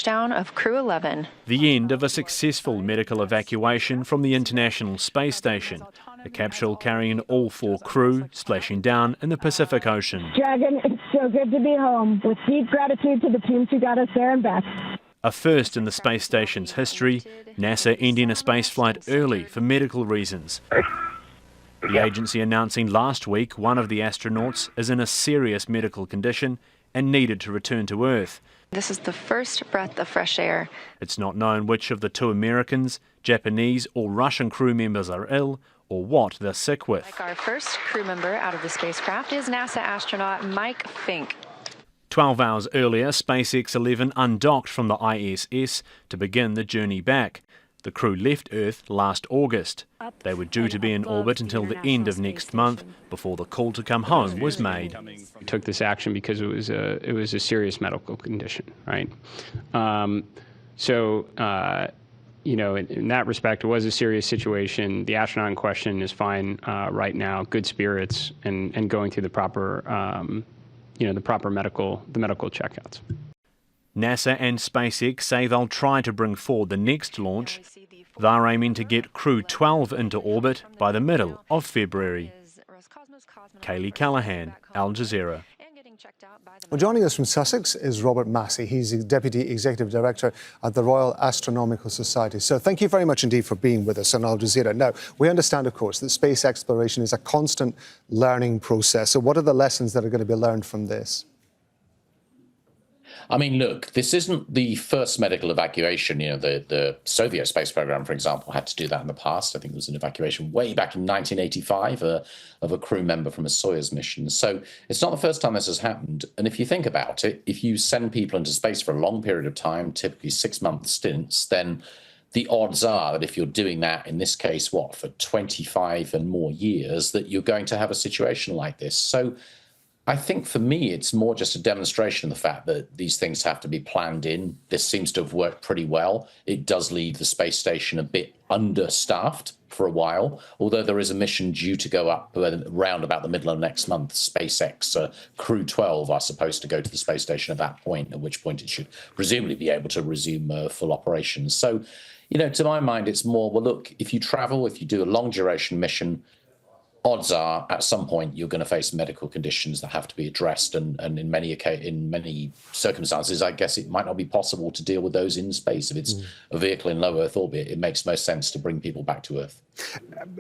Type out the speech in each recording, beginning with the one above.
touchdown of Crew 11. The end of a successful medical evacuation from the International Space Station. The capsule carrying all 4 crew splashing down in the Pacific Ocean. Dragon, it's so good to be home. With deep gratitude to the teams who got us there and back. A first in the space station's history, NASA ending a spaceflight early for medical reasons. The agency announcing last week one of the astronauts is in a serious medical condition and needed to return to Earth. This is the first breath of fresh air. It's not known which of the 2 Americans, Japanese or Russian crew members are ill or what they're sick with. Like our first crew member out of the spacecraft is NASA astronaut Mike Fincke. 12 hours earlier, SpaceX 11 undocked from the ISS to begin the journey back. The crew left Earth last August. They were due to be in orbit until the end of next month before the call to come home was made. We took this action because it was a serious medical condition, right? You know, in that respect, it was a serious situation. The astronaut in question is fine right now, good spirits, and going through the proper, the proper medical checkouts. NASA and SpaceX say they'll try to bring forward the next launch. They're aiming to get Crew 12 into orbit by the middle of February. Kaylee Callahan, Al Jazeera. Well, joining us from Sussex is Robert Massey. He's the Deputy Executive Director at the Royal Astronomical Society. So thank you very much indeed for being with us on Al Jazeera. Now, we understand, of course, that space exploration is a constant learning process. So what are the lessons that are going to be learned from this? I mean, look, this isn't the first medical evacuation. You know, the Soviet space program, for example, had to do that in the past. I think it was an evacuation way back in 1985 of a crew member from a Soyuz mission. So it's not the first time this has happened. And if you think about it, if you send people into space for a long period of time, typically 6-month stints, then the odds are that if you're doing that, in this case, for 25 and more years, that you're going to have a situation like this. So I think for me, it's more just a demonstration of the fact that these things have to be planned in. This seems to have worked pretty well. It does leave the space station a bit understaffed for a while, although there is a mission due to go up around about the middle of next month. SpaceX Crew 12 are supposed to go to the space station at that point, at which point it should presumably be able to resume full operations. So, you know, to my mind, it's more, well, look, if you travel, if you do a long duration mission, odds are at some point you're going to face medical conditions that have to be addressed, and in many circumstances, I guess it might not be possible to deal with those in space. If it's a vehicle in low Earth orbit, it makes most sense to bring people back to Earth.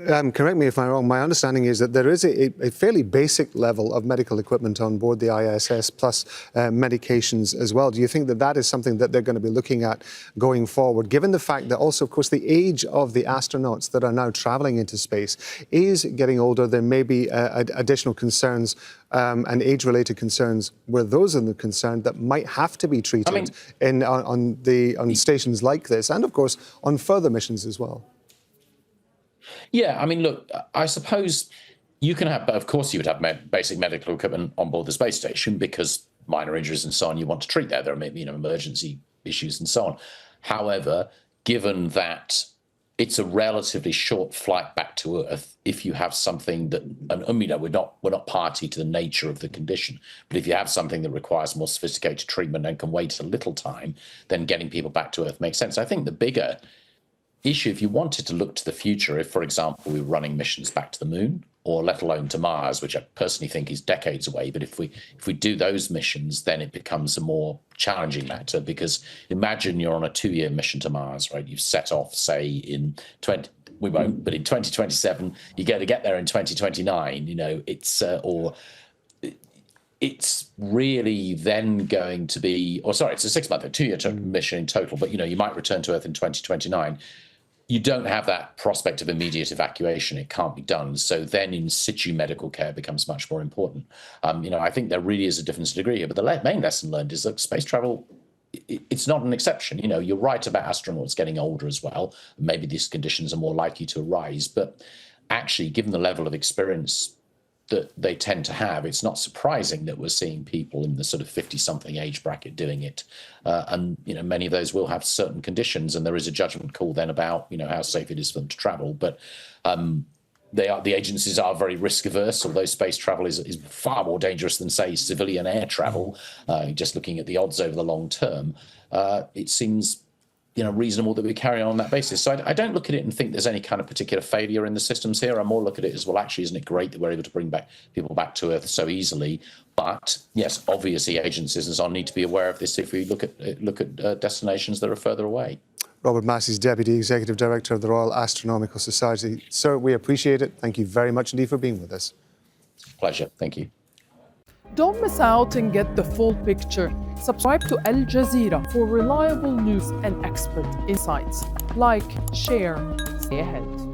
Correct me if I'm wrong. My understanding is that there is a fairly basic level of medical equipment on board the ISS, plus medications as well. Do you think that that is something that they're going to be looking at going forward, given the fact that also, of course, the age of the astronauts that are now traveling into space is getting older? There may be additional concerns and age-related concerns where those are concerned that might have to be treated on stations like this, and of course on further missions as well. Yeah, I mean, look, I suppose you can have, of course, you would have basic medical equipment on board the space station because minor injuries and so on you want to treat there. There are maybe, emergency issues and so on. However, given that it's a relatively short flight back to Earth, if you have something that, we're not party to the nature of the condition, but if you have something that requires more sophisticated treatment and can wait a little time, then getting people back to Earth makes sense. I think the bigger issue, if you wanted to look to the future, if, for example, we were running missions back to the moon, or let alone to Mars, which I personally think is decades away, but if we do those missions, then it becomes a more challenging matter, because imagine you're on a 2-year mission to Mars, right? You've set off, say, in 2027, you got to get there in 2029, it's really then going to be, it's a 6-month, a 2-year mission in total, but, you might return to Earth in 2029. You don't have that prospect of immediate evacuation. It can't be done. So then in situ medical care becomes much more important. I think there really is a difference in degree here. But the main lesson learned is that space travel, it's not an exception. You're right about astronauts getting older as well. Maybe these conditions are more likely to arise. But actually, given the level of experience that they tend to have, it's not surprising that we're seeing people in the sort of 50-something age bracket doing it. And many of those will have certain conditions, and there is a judgment call then about, how safe it is for them to travel. But the agencies are very risk averse, although space travel is far more dangerous than, say, civilian air travel. Just looking at the odds over the long term, it seems reasonable that we carry on that basis. So I don't look at it and think there's any kind of particular failure in the systems here. I more look at it as, well, actually, isn't it great that we're able to bring people back to Earth so easily? But yes, obviously, agencies and so on need to be aware of this if we look at destinations that are further away. Robert Massey's Deputy Executive Director of the Royal Astronomical Society. Sir, we appreciate it. Thank you very much indeed for being with us. Pleasure. Thank you. Don't miss out and get the full picture. Subscribe to Al Jazeera for reliable news and expert insights. Like, share, stay ahead.